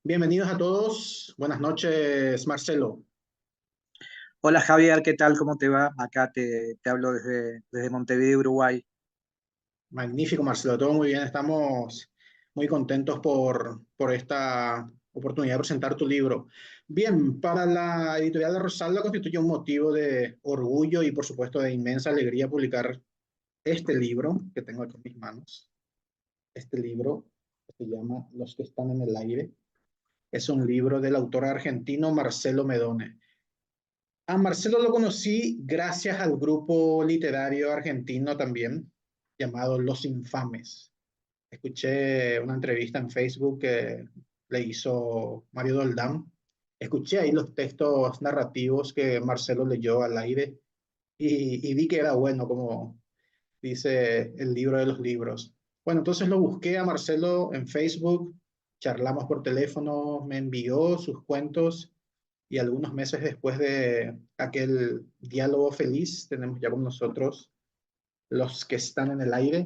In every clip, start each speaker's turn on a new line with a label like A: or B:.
A: Bienvenidos a todos. Buenas noches, Marcelo.
B: Hola Javier, ¿qué tal? ¿Cómo te va? Acá te hablo desde Montevideo, Uruguay.
A: Magnífico, Marcelo. Todo muy bien. Estamos muy contentos por esta oportunidad de presentar tu libro. Bien, para la editorial de Rosaldo constituye un motivo de orgullo y, por supuesto, de inmensa alegría publicar este libro que tengo aquí en mis manos. Este libro se llama Los que están en el aire. Es un libro del autor argentino Marcelo Medone. A Marcelo lo conocí gracias al grupo literario argentino también, llamado Los Infames. Escuché una entrevista en Facebook que le hizo Mario Doldán. Escuché ahí los textos narrativos que Marcelo leyó al aire y vi que era bueno, como dice el libro de los libros. Bueno, entonces lo busqué a Marcelo en Facebook, charlamos por teléfono, me envió sus cuentos y algunos meses después de aquel diálogo feliz, tenemos ya con nosotros Los que están en el aire.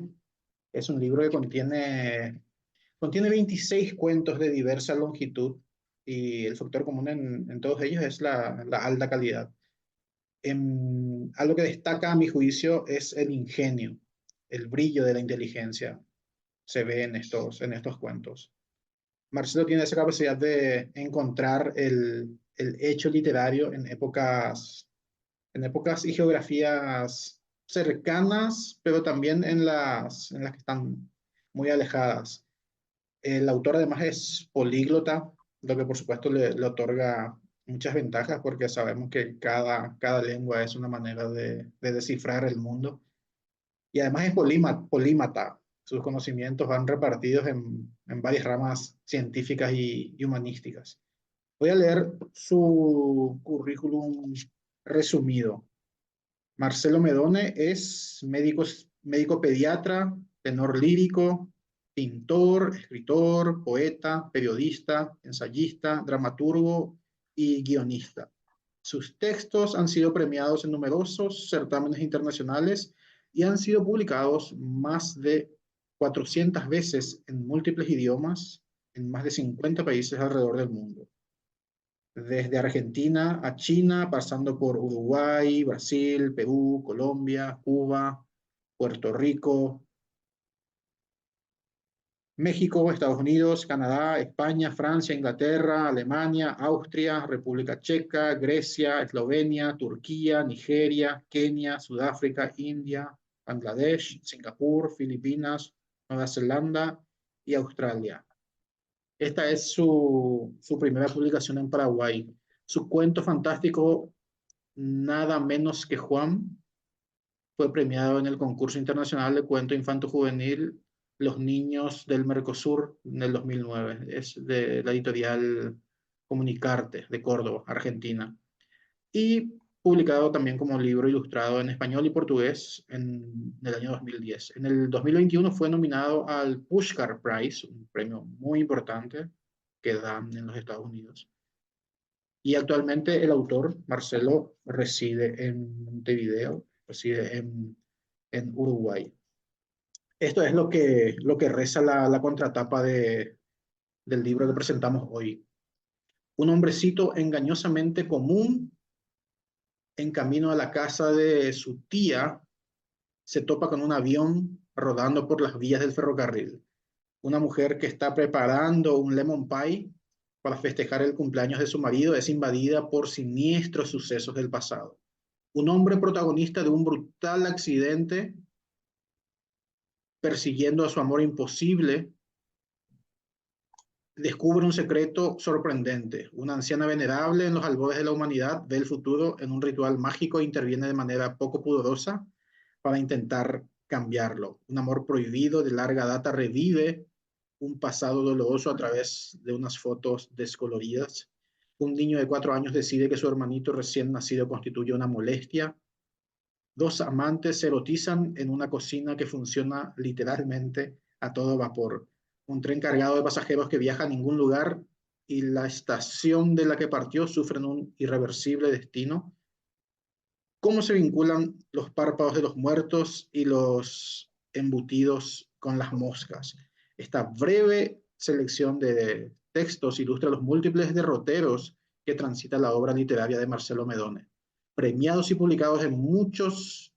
A: Es un libro que contiene 26 cuentos de diversa longitud y el factor común en todos ellos es la alta calidad. Algo que destaca a mi juicio es el ingenio, el brillo de la inteligencia se ve en estos cuentos. Marcelo tiene esa capacidad de encontrar el hecho literario en épocas y geografías cercanas, pero también en las que están muy alejadas. El autor además es políglota, lo que por supuesto le otorga muchas ventajas porque sabemos que cada lengua es una manera de descifrar el mundo. Y además es polímata. Sus conocimientos van repartidos en varias ramas científicas y humanísticas. Voy a leer su currículum resumido. Marcelo Medone es médico pediatra, tenor lírico, pintor, escritor, poeta, periodista, ensayista, dramaturgo y guionista. Sus textos han sido premiados en numerosos certámenes internacionales y han sido publicados más de 400 veces en múltiples idiomas en más de 50 países alrededor del mundo desde Argentina a China, pasando por Uruguay, Brasil, Perú, Colombia, Cuba, Puerto Rico, México, Estados Unidos, Canadá, España, Francia, Inglaterra, Alemania, Austria, República Checa, Grecia, Eslovenia, Turquía, Nigeria, Kenia, Sudáfrica, India, Bangladesh, Singapur, Filipinas, Nueva Zelanda y Australia. Esta es su primera publicación en Paraguay. Su cuento fantástico, Nada menos que Juan, fue premiado en el concurso internacional de cuento infanto-juvenil Los Niños del Mercosur en el 2009. Es de la editorial Comunicarte de Córdoba, Argentina. Y publicado también como libro ilustrado en español y portugués en el año 2010. En el 2021 fue nominado al Pushcart Prize, un premio muy importante que dan en los Estados Unidos. Y actualmente el autor, Marcelo, reside en Montevideo, reside en Uruguay. Esto es lo que reza la contratapa del libro que presentamos hoy. Un hombrecito engañosamente común en camino a la casa de su tía se topa con un avión rodando por las vías del ferrocarril. Una mujer que está preparando un lemon pie para festejar el cumpleaños de su marido es invadida por siniestros sucesos del pasado. Un hombre protagonista de un brutal accidente persiguiendo a su amor imposible descubre un secreto sorprendente. Una anciana venerable en los albores de la humanidad ve el futuro en un ritual mágico e interviene de manera poco pudorosa para intentar cambiarlo. Un amor prohibido de larga data revive un pasado doloroso a través de unas fotos descoloridas. Un niño de 4 años decide que su hermanito recién nacido constituye una molestia. Dos amantes se erotizan en una cocina que funciona literalmente a todo vapor. Un tren cargado de pasajeros que viaja a ningún lugar y la estación de la que partió sufren un irreversible destino. ¿Cómo se vinculan los párpados de los muertos y los embutidos con las moscas? Esta breve selección de textos ilustra los múltiples derroteros que transita la obra literaria de Marcelo Medone, premiados y publicados en muchos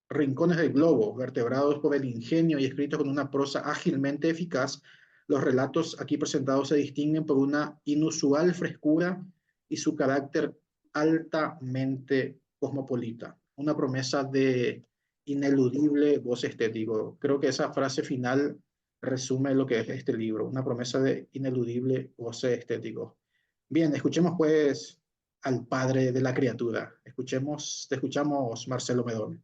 A: rincones del globo, vertebrados por el ingenio y escritos con una prosa ágilmente eficaz. Los relatos aquí presentados se distinguen por una inusual frescura y su carácter altamente cosmopolita, una promesa de ineludible goce estético. Creo que esa frase final resume lo que es este libro, una promesa de ineludible goce estético. Bien, escuchemos pues al padre de la criatura. Te escuchamos, Marcelo Medone.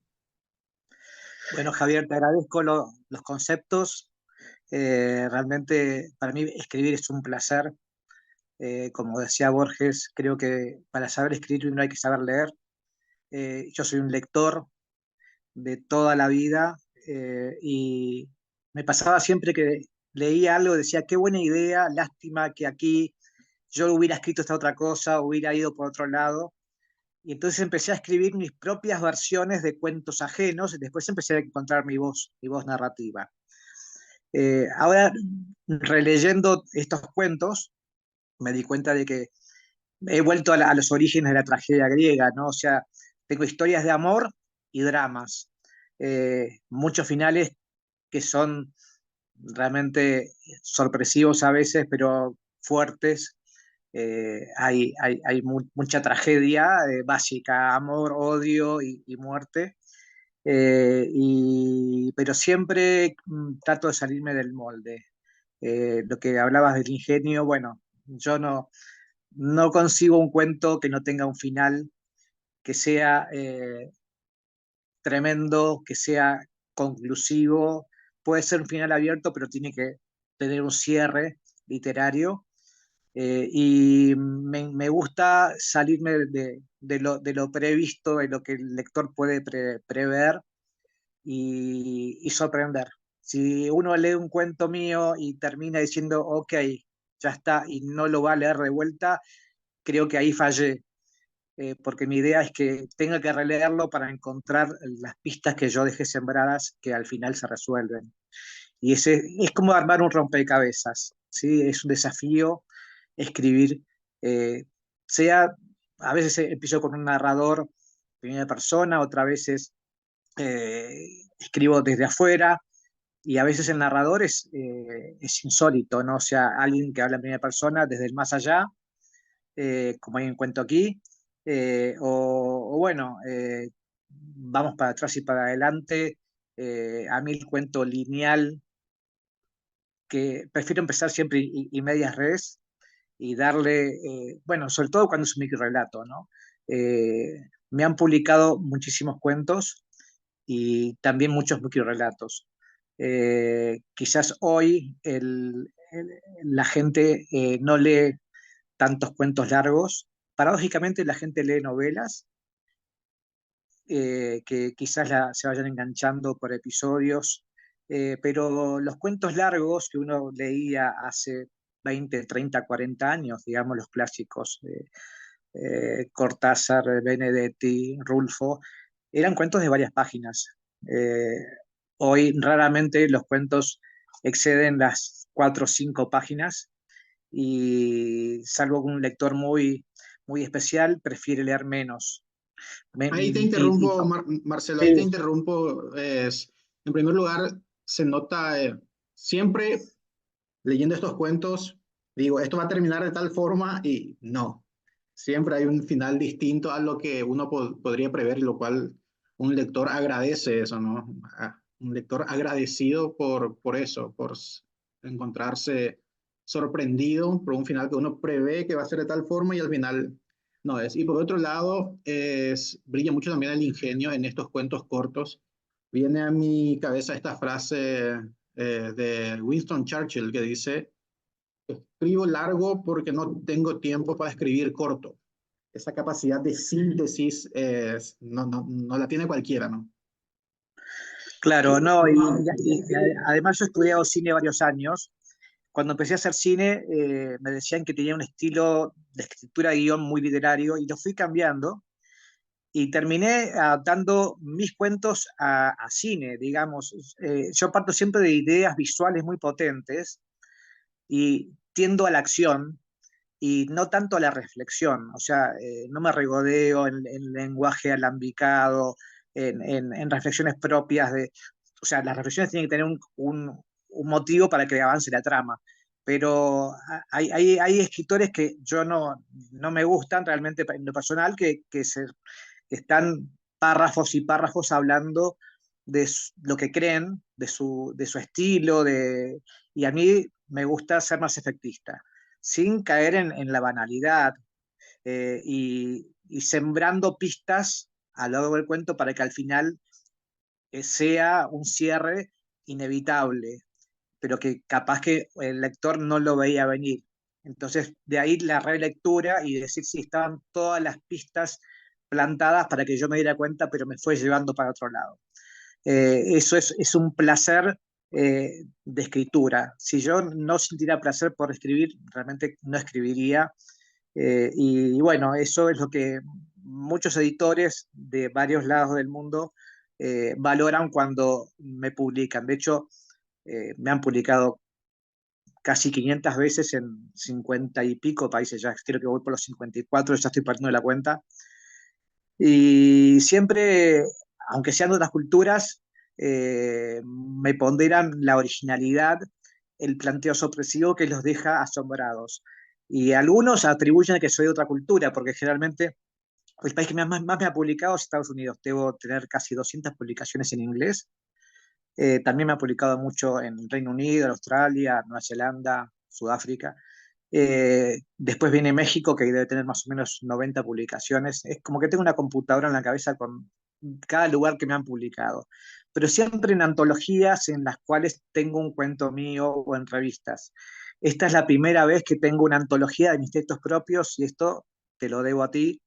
B: Bueno, Javier, te agradezco los conceptos. Realmente para mí escribir es un placer. Como decía Borges, creo que para saber escribir no hay que saber leer. Yo soy un lector de toda la vida y me pasaba siempre que leía algo, decía, qué buena idea, lástima que aquí yo hubiera escrito esta otra cosa, hubiera ido por otro lado. Y entonces empecé a escribir mis propias versiones de cuentos ajenos y después empecé a encontrar mi voz narrativa. Ahora, releyendo estos cuentos, me di cuenta de que he vuelto a los orígenes de la tragedia griega, ¿no? O sea, tengo historias de amor y dramas, muchos finales que son realmente sorpresivos a veces, pero fuertes. Hay mucha tragedia básica, amor, odio y muerte, pero siempre trato de salirme del molde. Lo que hablabas del ingenio, bueno, yo no consigo un cuento que no tenga un final, que sea tremendo, que sea conclusivo. Puede ser un final abierto, pero tiene que tener un cierre literario. Y me gusta salirme de lo previsto, de lo que el lector puede prever y sorprender. Si uno lee un cuento mío y termina diciendo, ok, ya está, y no lo va a leer de vuelta, creo que ahí fallé, porque mi idea es que tenga que releerlo para encontrar las pistas que yo dejé sembradas que al final se resuelven. Y ese es como armar un rompecabezas, ¿sí? Es un desafío escribir, eh, sea, a veces empiezo con un narrador primera persona, otras veces escribo desde afuera, y a veces el narrador es insólito, ¿no? O sea, alguien que habla en primera persona desde el más allá, como hay un cuento aquí, o bueno, vamos para atrás y para adelante. A mí el cuento lineal, que prefiero empezar siempre y medias res y darle, bueno, sobre todo cuando es un microrelato, ¿no? Me han publicado muchísimos cuentos y también muchos microrelatos. Quizás hoy la gente no lee tantos cuentos largos. Paradójicamente la gente lee novelas que quizás se vayan enganchando por episodios, pero los cuentos largos que uno leía hace 20, 30, 40 años, digamos los clásicos, Cortázar, Benedetti, Rulfo, eran cuentos de varias páginas. Eh, Hoy raramente los cuentos exceden las 4 o 5 páginas y salvo un lector muy especial, prefiere leer menos.
A: Ahí te
B: Y
A: interrumpo, Marcelo, ahí te
B: sí,
A: interrumpo. En primer lugar, se nota siempre leyendo estos cuentos, digo, esto va a terminar de tal forma y no. Siempre hay un final distinto a lo que uno podría prever, lo cual un lector agradece eso, ¿no? Un lector agradecido por eso, encontrarse sorprendido por un final que uno prevé que va a ser de tal forma y al final no es. Y por otro lado, brilla mucho también el ingenio en estos cuentos cortos. Viene a mi cabeza esta frase de Winston Churchill que dice, escribo largo porque no tengo tiempo para escribir corto. Esa capacidad de síntesis no la tiene cualquiera, ¿no?
B: claro, no, y además yo he estudiado cine varios años. Cuando empecé a hacer cine, me decían que tenía un estilo de escritura de guión muy literario y lo fui cambiando y terminé adaptando mis cuentos a cine, digamos. Yo parto siempre de ideas visuales muy potentes y tiendo a la acción y no tanto a la reflexión, o sea, no me regodeo en lenguaje alambicado, en reflexiones propias de, o sea, las reflexiones tienen que tener un motivo para que avance la trama, pero hay escritores que yo no me gustan realmente en lo personal, que están párrafos y párrafos hablando de lo que creen, de su estilo, y a mí me gusta ser más efectista, sin caer en la banalidad, y sembrando pistas a lo largo del cuento para que al final sea un cierre inevitable, pero que capaz que el lector no lo veía venir. Entonces, de ahí la relectura y decir si estaban todas las pistas plantadas para que yo me diera cuenta, pero me fue llevando para otro lado. Eso es un placer de escritura. Si yo no sintiera placer por escribir, realmente no escribiría. Y bueno, eso es lo que muchos editores de varios lados del mundo valoran cuando me publican. De hecho, me han publicado casi 500 veces en 50 y pico países, ya creo que voy por los 54, ya estoy perdiendo la cuenta. Y siempre, aunque sean de otras culturas, me ponderan la originalidad, el planteo sorpresivo que los deja asombrados. Y algunos atribuyen que soy de otra cultura, porque generalmente el país que más me ha publicado es Estados Unidos. Debo tener casi 200 publicaciones en inglés. También me ha publicado mucho en Reino Unido, Australia, Nueva Zelanda, Sudáfrica. Después viene México, que debe tener más o menos 90 publicaciones. Es como que tengo una computadora en la cabeza con cada lugar que me han publicado. Pero siempre en antologías en las cuales tengo un cuento mío o en revistas. Esta es la primera vez que tengo una antología de mis textos propios y esto te lo debo a ti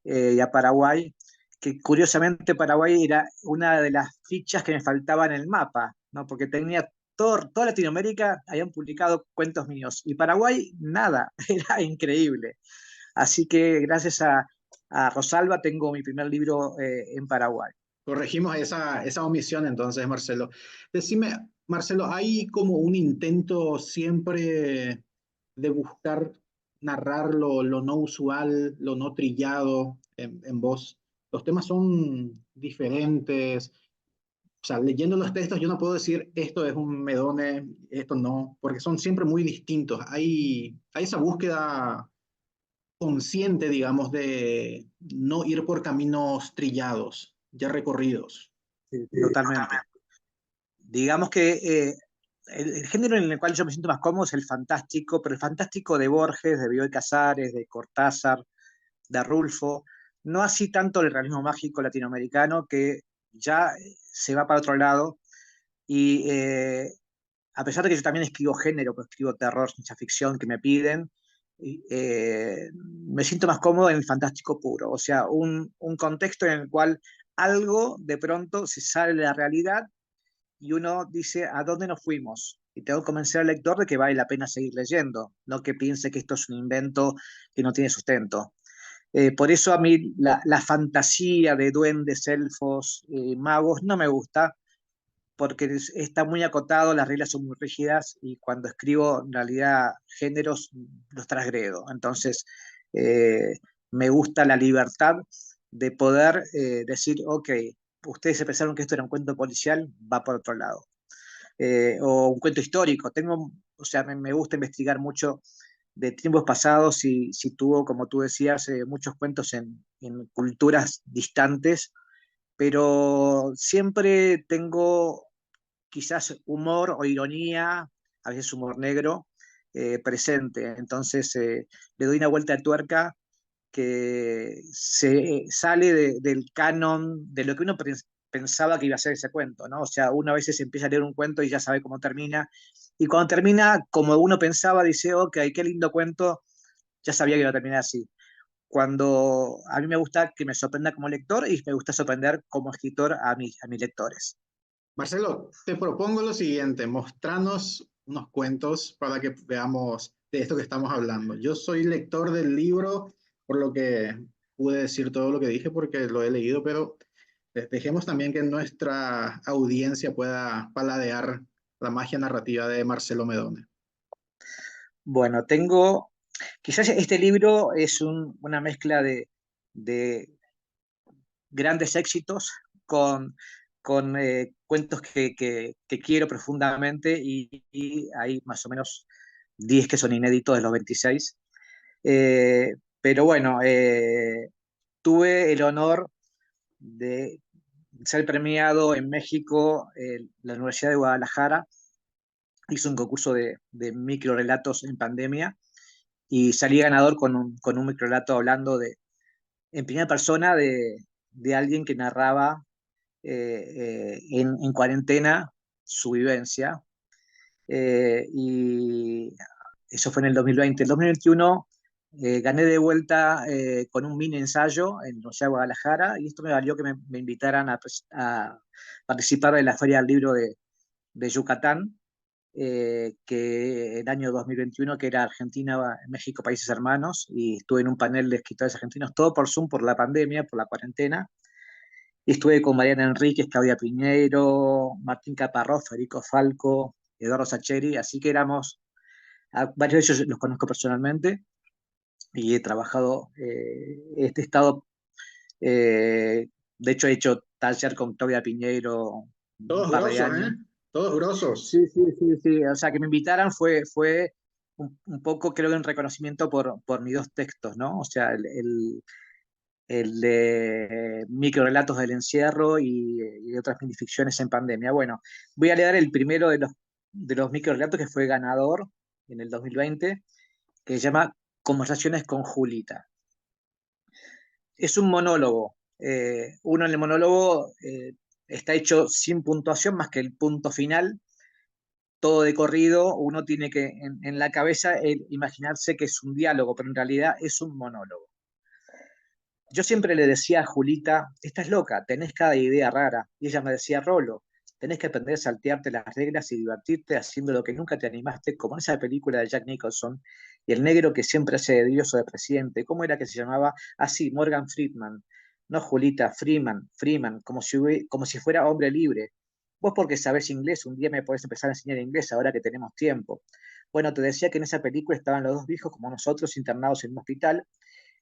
B: y a Paraguay, que curiosamente Paraguay era una de las fichas que me faltaba en el mapa, ¿no? Porque tenía toda Latinoamérica, habían publicado cuentos míos, y Paraguay nada, era increíble. Así que gracias a Rosalba tengo mi primer libro en Paraguay.
A: Corregimos esa omisión entonces, Marcelo. Decime, Marcelo, ¿hay como un intento siempre de buscar narrar lo no usual, lo no trillado en voz? Los temas son diferentes. O sea, leyendo los textos yo no puedo decir esto es un Medone, esto no, porque son siempre muy distintos. Hay esa búsqueda consciente, digamos, de no ir por caminos trillados, ya recorridos.
B: Sí, totalmente. Digamos que el género en el cual yo me siento más cómodo es el fantástico, pero el fantástico de Borges, de Bioy Casares, de Cortázar, de Rulfo, no así tanto el realismo mágico latinoamericano que ya se va para otro lado y a pesar de que yo también escribo género, pues escribo terror, ciencia ficción que me piden, me siento más cómodo en el fantástico puro, o sea, un contexto en el cual algo de pronto se sale de la realidad y uno dice, ¿a dónde nos fuimos? Y tengo que convencer al lector de que vale la pena seguir leyendo, no que piense que esto es un invento que no tiene sustento. Por eso a mí la fantasía de duendes, elfos, magos no me gusta, porque está muy acotado, las reglas son muy rígidas y cuando escribo en realidad géneros los transgredo. Entonces, eh, me gusta la libertad de poder decir, ok, ustedes se pensaron que esto era un cuento policial, va por otro lado. O un cuento histórico. O sea, me gusta investigar mucho de tiempos pasados y sitúo, como tú decías, muchos cuentos en culturas distantes, pero siempre tengo quizás humor o ironía, a veces humor negro, presente. Entonces le doy una vuelta de tuerca que se sale del canon, de lo que uno pensaba que iba a ser ese cuento, ¿no? O sea, uno a veces empieza a leer un cuento y ya sabe cómo termina, y cuando termina como uno pensaba, dice, ok, qué lindo cuento, ya sabía que iba a terminar así. Cuando a mí me gusta que me sorprenda como lector y me gusta sorprender como escritor a mis lectores.
A: Marcelo, te propongo lo siguiente, mostranos unos cuentos para que veamos de esto que estamos hablando. Yo soy lector del libro, por lo que pude decir todo lo que dije porque lo he leído, pero dejemos también que nuestra audiencia pueda paladear la magia narrativa de Marcelo Medone.
B: Bueno, quizás este libro es una mezcla de grandes éxitos con cuentos que quiero profundamente y hay más o menos 10 que son inéditos de los 26. Pero bueno, tuve el honor de ser premiado en México, la Universidad de Guadalajara hizo un concurso de microrelatos en pandemia y salí ganador con un microrelato hablando en primera persona de alguien que narraba en cuarentena su vivencia. Y eso fue en el 2020. En el 2021 gané de vuelta con un mini ensayo en la Universidad de Guadalajara y esto me valió que me invitaran a participar de la Feria del Libro de Yucatán, que el año 2021, que era Argentina, México, Países Hermanos, y estuve en un panel de escritores argentinos, todo por Zoom, por la pandemia, por la cuarentena, y estuve con Mariana Enríquez, Claudia Piñeiro, Martín Caparrós, Federico Falco, Eduardo Sacheri, así que varios de ellos los conozco personalmente, y he trabajado, he estado, de hecho he hecho taller con Claudia Piñeiro un
A: Todos
B: par de
A: grosos,
B: años.
A: ¿eh? Todos grosos.
B: Sí, sí, sí, sí. O sea, que me invitaran fue un poco, creo que un reconocimiento por mis dos textos, ¿no? O sea, el de microrelatos del encierro y de otras minificciones en pandemia. Bueno, voy a leer el primero de los microrelatos que fue ganador en el 2020, que se llama Conversaciones con Julita. Es un monólogo. Uno en el monólogo está hecho sin puntuación más que el punto final, todo de corrido, uno tiene que en la cabeza imaginarse que es un diálogo, pero en realidad es un monólogo. Yo siempre le decía a Julita, estás loca, tenés cada idea rara. Y ella me decía, Rolo, tenés que aprender a saltearte las reglas y divertirte haciendo lo que nunca te animaste, como en esa película de Jack Nicholson, y el negro que siempre hace de Dios o de presidente. ¿Cómo era que se llamaba? Así, Morgan Friedman. No Julita, Freeman, como si fuera hombre libre. Vos porque sabés inglés, un día me podés empezar a enseñar inglés ahora que tenemos tiempo. Bueno, te decía que en esa película estaban los dos viejos como nosotros internados en un hospital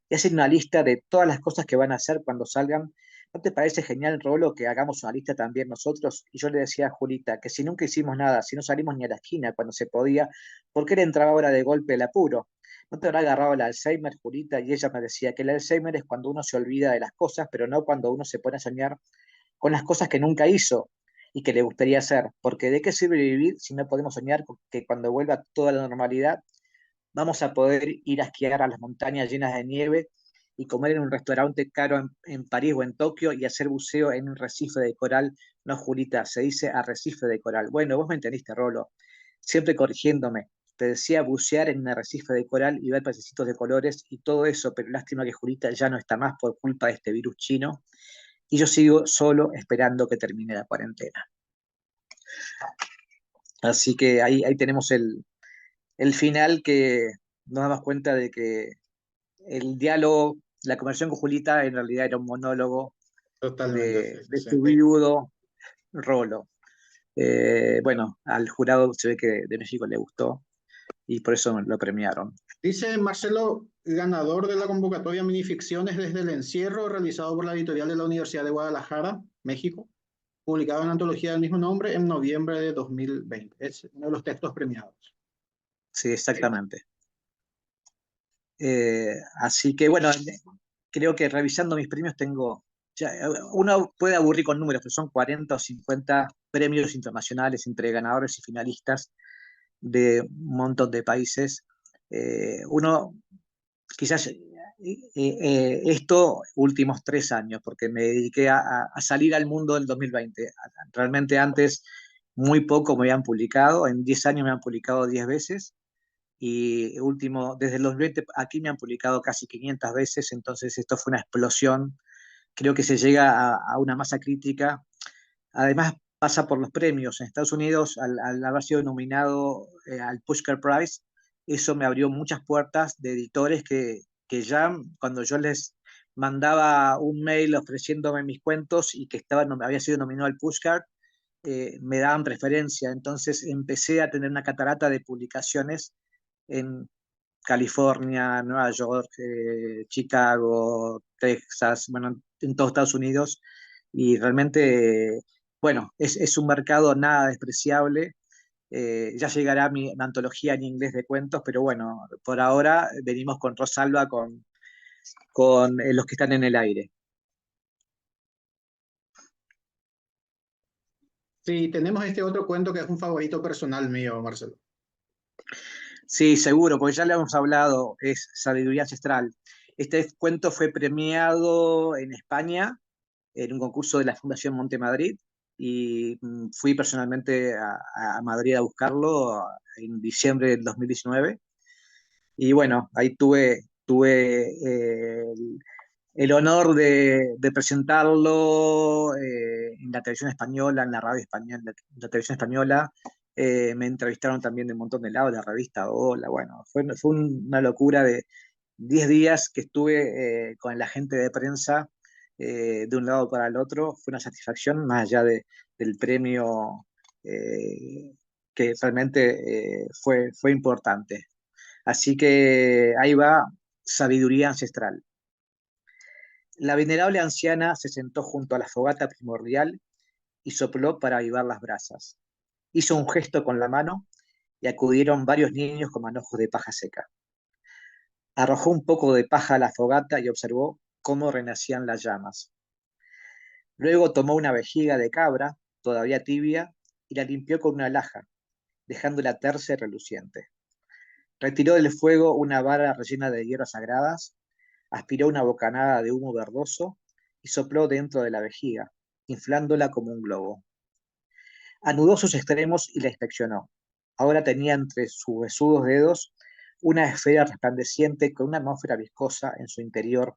B: y hacen una lista de todas las cosas que van a hacer cuando salgan. ¿No te parece genial, Rolo, que hagamos una lista también nosotros? Y yo le decía a Julita que si nunca hicimos nada, si no salimos ni a la esquina cuando se podía, ¿por qué le entraba ahora de golpe el apuro? ¿No te habrá agarrado el Alzheimer, Julita? Y ella me decía que el Alzheimer es cuando uno se olvida de las cosas, pero no cuando uno se pone a soñar con las cosas que nunca hizo y que le gustaría hacer. Porque ¿de qué sirve vivir si no podemos soñar que cuando vuelva toda la normalidad vamos a poder ir a esquiar a las montañas llenas de nieve y comer en un restaurante caro en París o en Tokio y hacer buceo en un recife de coral? No, Julita, se dice arrecife de coral. Bueno, vos me entendiste, Rolo, siempre corrigiéndome. Te decía bucear en un arrecife de coral y ver pececitos de colores y todo eso, pero lástima que Julita ya no está más por culpa de este virus chino y yo sigo solo esperando que termine la cuarentena. Así que ahí tenemos el final, que nos damos cuenta de que el diálogo, la conversación con Julita en realidad era un monólogo
A: Totalmente, sí, sí,
B: de
A: sí.
B: su viudo Rolo. Bueno, al jurado se ve que de México le gustó y por eso lo premiaron.
A: Dice Marcelo, ganador de la convocatoria Minificciones desde el encierro, realizado por la editorial de la Universidad de Guadalajara, México, publicado en la antología del mismo nombre en noviembre de 2020. Es uno de los textos premiados.
B: Sí, exactamente. Así que bueno, creo que revisando mis premios tengo, ya, uno puede aburrir con números, pero son 40 o 50 premios internacionales entre ganadores y finalistas de un montón de países. Uno quizás esto últimos 3 años, porque me dediqué a salir al mundo del 2020. Realmente antes muy poco me habían publicado, en 10 años me han publicado 10 veces, y desde el 2020 aquí me han publicado casi 500 veces, entonces esto fue una explosión. Creo que se llega a una masa crítica. Además, pasa por los premios. En Estados Unidos, al haber sido nominado al Pushcart Prize, eso me abrió muchas puertas de editores que ya cuando yo les mandaba un mail ofreciéndome mis cuentos y que había sido nominado al Pushcart, me daban preferencia. Entonces empecé a tener una catarata de publicaciones en California, Nueva York, Chicago, Texas, bueno, en todos Estados Unidos, y realmente, bueno, es un mercado nada despreciable. Ya llegará mi antología en inglés de cuentos, pero bueno, por ahora venimos con Rosalba, con los que están en el aire.
A: Sí, tenemos este otro cuento que es un favorito personal mío, Marcelo.
B: Sí, seguro, porque ya le hemos hablado, es Sabiduría Ancestral. Este cuento fue premiado en España en un concurso de la Fundación Montemadrid y fui personalmente a Madrid a buscarlo en diciembre del 2019. Y bueno, ahí tuve el honor de presentarlo en la televisión española, en la radio española, en la televisión española. Me entrevistaron también de un montón de lados, la revista Hola, bueno, fue una locura de 10 días que estuve con el agente de prensa de un lado para el otro. Fue una satisfacción, más allá del premio que realmente fue importante. Así que ahí va Sabiduría Ancestral. La venerable anciana se sentó junto a la fogata primordial y sopló para avivar las brasas. Hizo un gesto con la mano y acudieron varios niños con manojos de paja seca. Arrojó un poco de paja a la fogata y observó cómo renacían las llamas. Luego tomó una vejiga de cabra, todavía tibia, y la limpió con una alhaja, dejándola tersa y reluciente. Retiró del fuego una vara rellena de hierbas sagradas, aspiró una bocanada de humo verdoso y sopló dentro de la vejiga, inflándola como un globo. Anudó sus extremos y la inspeccionó. Ahora tenía entre sus huesudos dedos una esfera resplandeciente con una atmósfera viscosa en su interior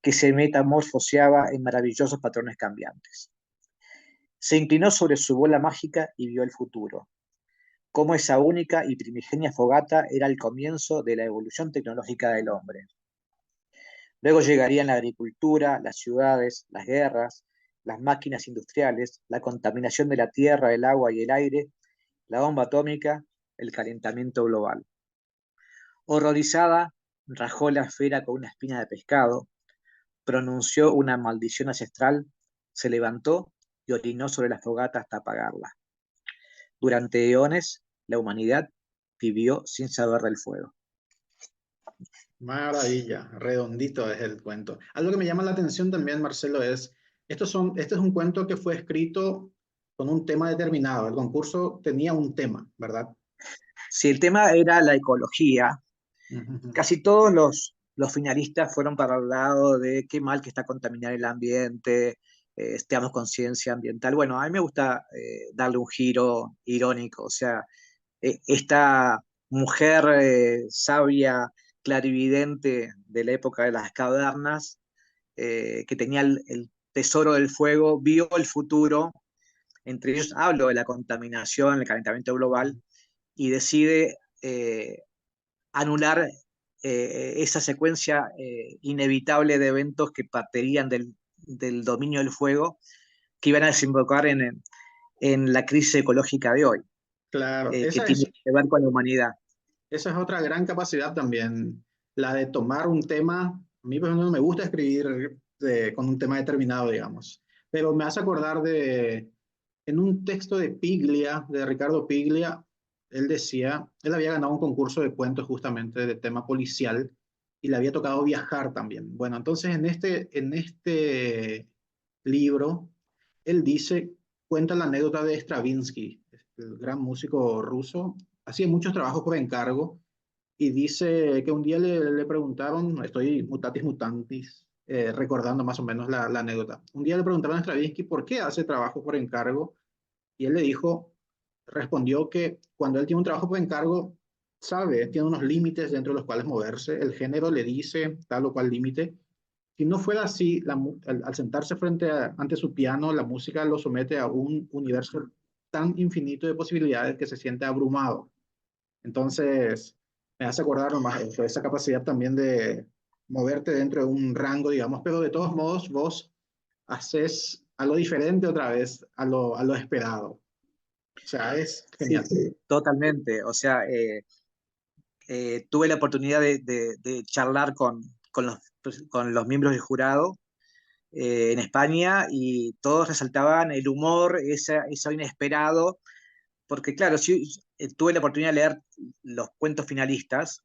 B: que se metamorfoseaba en maravillosos patrones cambiantes. Se inclinó sobre su bola mágica y vio el futuro, cómo esa única y primigenia fogata era el comienzo de la evolución tecnológica del hombre. Luego llegarían la agricultura, las ciudades, las guerras, las máquinas industriales, la contaminación de la tierra, el agua y el aire, la bomba atómica, el calentamiento global. Horrorizada, rajó la esfera con una espina de pescado, pronunció una maldición ancestral, se levantó y orinó sobre la fogata hasta apagarla. Durante eones, la humanidad vivió sin saber del fuego.
A: Maravilla, redondito es el cuento. Algo que me llama la atención también, Marcelo, es, este es un cuento que fue escrito con un tema determinado. El concurso tenía un tema, ¿verdad?
B: Si el tema era la ecología,
A: Ujú.
B: casi todos los finalistas fueron para el lado de qué mal que está contaminar el ambiente, tengamos conciencia ambiental. Bueno, a mí me gusta darle un giro irónico, o sea, esta mujer sabia, clarividente de la época de las cavernas, que tenía el tesoro del fuego, vio el futuro, entre ellos hablo de la contaminación, el calentamiento global, y decide anular esa secuencia inevitable de eventos que partirían del dominio del fuego, que iban a desembocar en la crisis ecológica de hoy,
A: Claro,
B: que tiene que ver con la humanidad.
A: esa es otra gran capacidad también, la de tomar un tema. A mí, por ejemplo, no me gusta escribir con un tema determinado, digamos, pero me hace acordar de, en un texto de Piglia, de Ricardo Piglia, él decía, él había ganado un concurso de cuentos justamente de tema policial y le había tocado viajar también. Bueno, entonces en este libro, él dice, cuenta la anécdota de Stravinsky, el gran músico ruso, hacía muchos trabajos por encargo y dice que un día le preguntaron, estoy mutatis mutantis, recordando más o menos la anécdota, un día le preguntaron a Stravinsky por qué hace trabajo por encargo y él le dijo, respondió que cuando él tiene un trabajo por encargo, sabe, tiene unos límites dentro de los cuales moverse, el género le dice tal o cual límite. Si no fuera así, al sentarse ante su piano, la música lo somete a un universo tan infinito de posibilidades que se siente abrumado. Entonces, me hace acordar nomás eso, esa capacidad también de moverte dentro de un rango, digamos, pero de todos modos vos haces algo diferente otra vez a lo esperado. O sea, es
B: Sí,
A: genial.
B: sí, totalmente. O sea, tuve la oportunidad de charlar con los miembros del jurado en España y todos resaltaban el humor, eso inesperado, porque claro, sí, tuve la oportunidad de leer los cuentos finalistas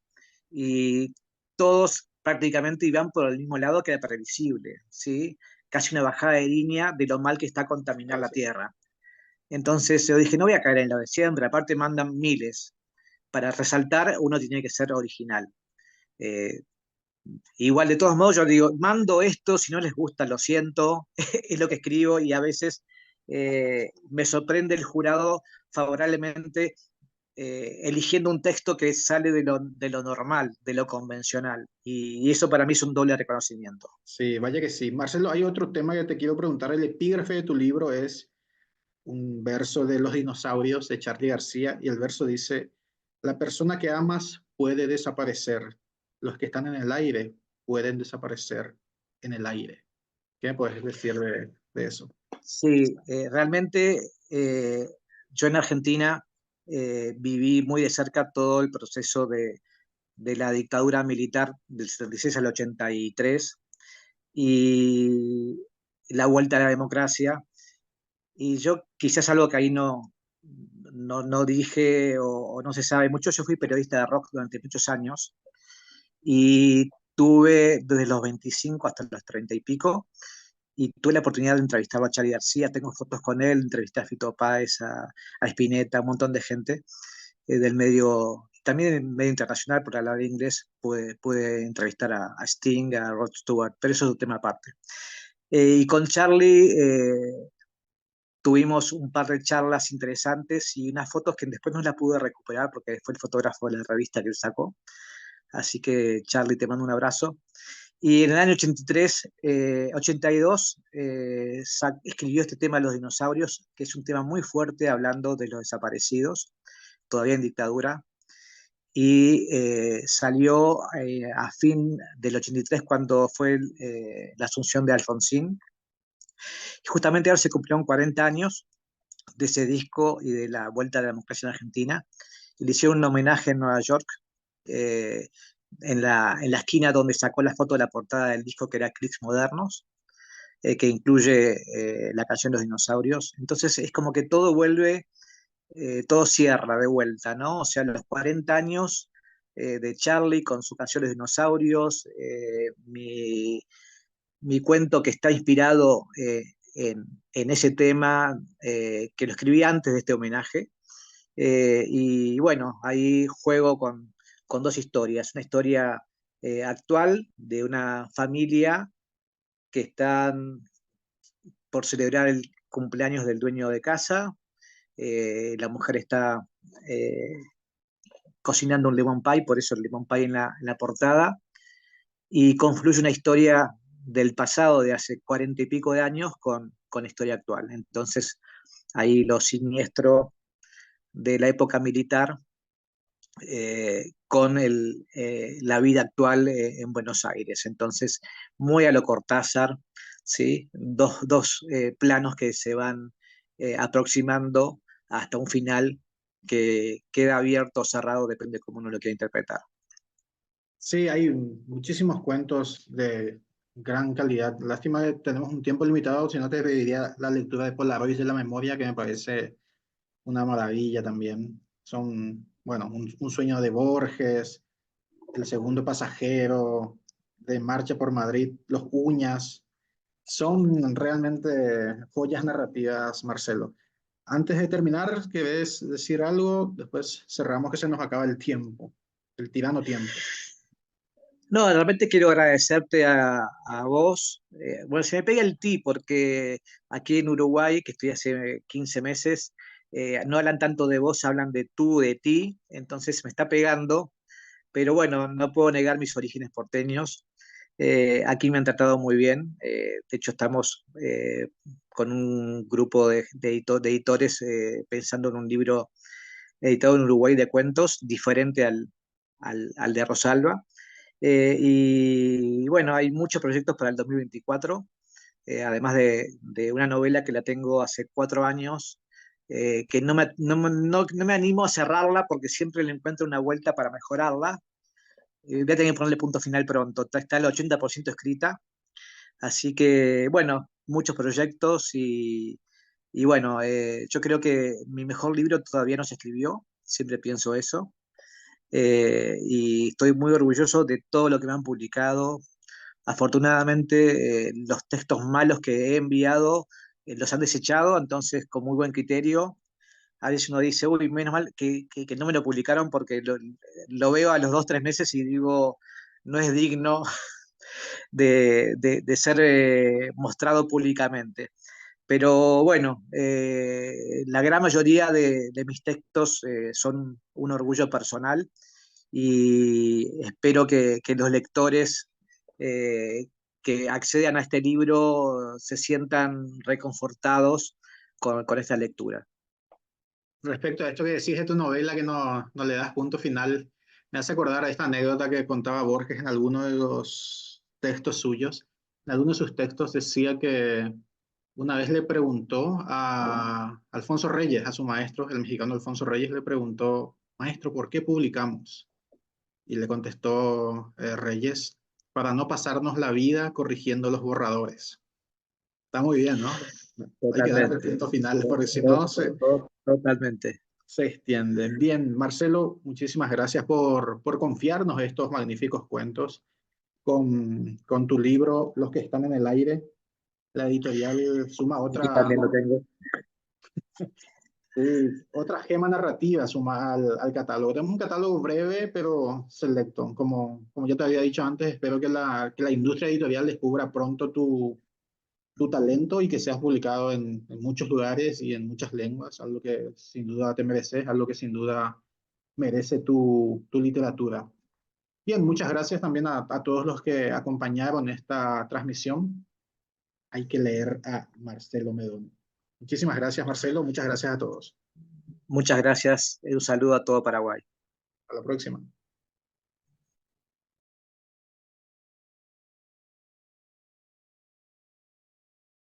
B: y todos prácticamente iban por el mismo lado que era previsible, ¿sí? Casi una bajada de línea de lo mal que está contaminar la Tierra. Entonces yo dije, no voy a caer en lo de siempre, aparte mandan miles. Para resaltar, uno tiene que ser original. Eh, Igual, de todos modos, yo digo, mando esto, si no les gusta, lo siento, es lo que escribo y a veces me sorprende el jurado favorablemente eligiendo un texto que sale de lo normal, de lo convencional. Y eso para mí es un doble reconocimiento.
A: Sí, vaya que sí. Marcelo, hay otro tema que te quiero preguntar. El epígrafe de tu libro es un verso de Los dinosaurios de Charlie García y el verso dice, la persona que amas puede desaparecer, los que están en el aire pueden desaparecer en el aire. ¿Qué me puedes decir de eso?
B: Sí, realmente yo en Argentina viví muy de cerca todo el proceso de la dictadura militar del 76 al 83 y la vuelta a la democracia. Y yo quizás algo que ahí no dije o no se sabe mucho, yo fui periodista de rock durante muchos años y tuve desde los 25 hasta los 30 y pico, y tuve la oportunidad de entrevistar a Charly García, tengo fotos con él, entrevisté a Fito Páez, a Spinetta, a un montón de gente del medio, también en medio internacional, por hablar inglés, pude entrevistar a Sting, a Rod Stewart, pero eso es un tema aparte. Y con Charlie tuvimos un par de charlas interesantes y unas fotos que después no la pude recuperar porque fue el fotógrafo de la revista que él sacó. Así que Charlie, te mando un abrazo. Y en el año 83, 82, escribió este tema de los dinosaurios, que es un tema muy fuerte hablando de los desaparecidos, todavía en dictadura. Y salió a fin del 83 cuando fue la asunción de Alfonsín. Y justamente ahora se cumplieron 40 años de ese disco y de la vuelta a la democracia en Argentina. Y le hicieron un homenaje en Nueva York, eh, en la esquina donde sacó la foto de la portada del disco, que era Clicks Modernos, que incluye la canción Los Dinosaurios. Entonces es como que todo vuelve, todo cierra de vuelta, ¿no? O sea, los 40 años de Charlie con su canción Los Dinosaurios, mi cuento que está inspirado en ese tema, que lo escribí antes de este homenaje. Y bueno, ahí juego con dos historias. Una historia actual de una familia que están por celebrar el cumpleaños del dueño de casa. La mujer está eh, cocinando un lemon pie, por eso el lemon pie en la portada. Y confluye una historia del pasado de hace 40 y pico de años con historia actual. Entonces, ahí lo siniestro de la época militar con la vida actual en Buenos Aires. Entonces, muy a lo Cortázar, ¿sí? Dos planos que se van aproximando hasta un final que queda abierto o cerrado, depende de cómo uno lo quiera interpretar.
A: Sí, hay muchísimos cuentos de gran calidad. Lástima que tenemos un tiempo limitado, si no te pediría la lectura de Polaroids de la memoria, que me parece una maravilla también. Son, bueno, un sueño de Borges, El segundo pasajero, de Marcha por Madrid, Los Uñas. Son realmente joyas narrativas, Marcelo. Antes de terminar, ¿quieres decir algo? Después cerramos que se nos acaba el tiempo, el tirano tiempo.
B: No, realmente quiero agradecerte a vos. Bueno, se me pega el ti porque aquí en Uruguay, que estoy hace 15 meses, no hablan tanto de vos, hablan de tú, de ti, entonces me está pegando, pero bueno, no puedo negar mis orígenes porteños. Aquí me han tratado muy bien. De hecho, estamos con un grupo de editores pensando en un libro editado en Uruguay de cuentos, diferente al de Rosalba. Y bueno, hay muchos proyectos para el 2024, además de una novela que la tengo hace 4 años, que no me animo a cerrarla porque siempre le encuentro una vuelta para mejorarla. Voy a tener que ponerle punto final pronto. Está el 80% escrita. Así que, bueno, muchos proyectos y bueno, yo creo que mi mejor libro todavía no se escribió. Siempre pienso eso. Y estoy muy orgulloso de todo lo que me han publicado. Afortunadamente, los textos malos que he enviado los han desechado, entonces con muy buen criterio. A veces uno dice, uy, menos mal que no me lo publicaron porque lo veo a los 2, 3 meses y digo, no es digno de ser mostrado públicamente. Pero bueno, la gran mayoría de mis textos son un orgullo personal y espero que los lectores eh, que accedan a este libro se sientan reconfortados con esta lectura.
A: Respecto a esto que decís de tu novela que no le das punto final, me hace acordar a esta anécdota que contaba Borges en alguno de los textos suyos. En alguno de sus textos decía que una vez le preguntó a Alfonso Reyes, a su maestro, el mexicano Alfonso Reyes, le preguntó, maestro, ¿por qué publicamos? Y le contestó Reyes, para no pasarnos la vida corrigiendo los borradores. Está muy bien, ¿no? Hay que darle el
B: Totalmente.
A: punto final, porque si no
B: Totalmente.
A: se extiende. Bien, Marcelo, muchísimas gracias por confiarnos estos magníficos cuentos con tu libro, Los que están en el aire. La editorial suma
B: Aquí
A: otra,
B: también lo tengo.
A: sí, otra gema narrativa suma al catálogo. Tenemos un catálogo breve, pero selecto. Como ya te había dicho antes, espero que la industria editorial descubra pronto tu talento y que seas publicado en muchos lugares y en muchas lenguas, algo que sin duda te mereces, algo que sin duda merece tu literatura. Bien, muchas gracias también a todos los que acompañaron esta transmisión. Hay que leer a Marcelo Medón. Muchísimas gracias, Marcelo. Muchas gracias a todos.
B: Muchas gracias. Un saludo a todo Paraguay.
A: A la próxima.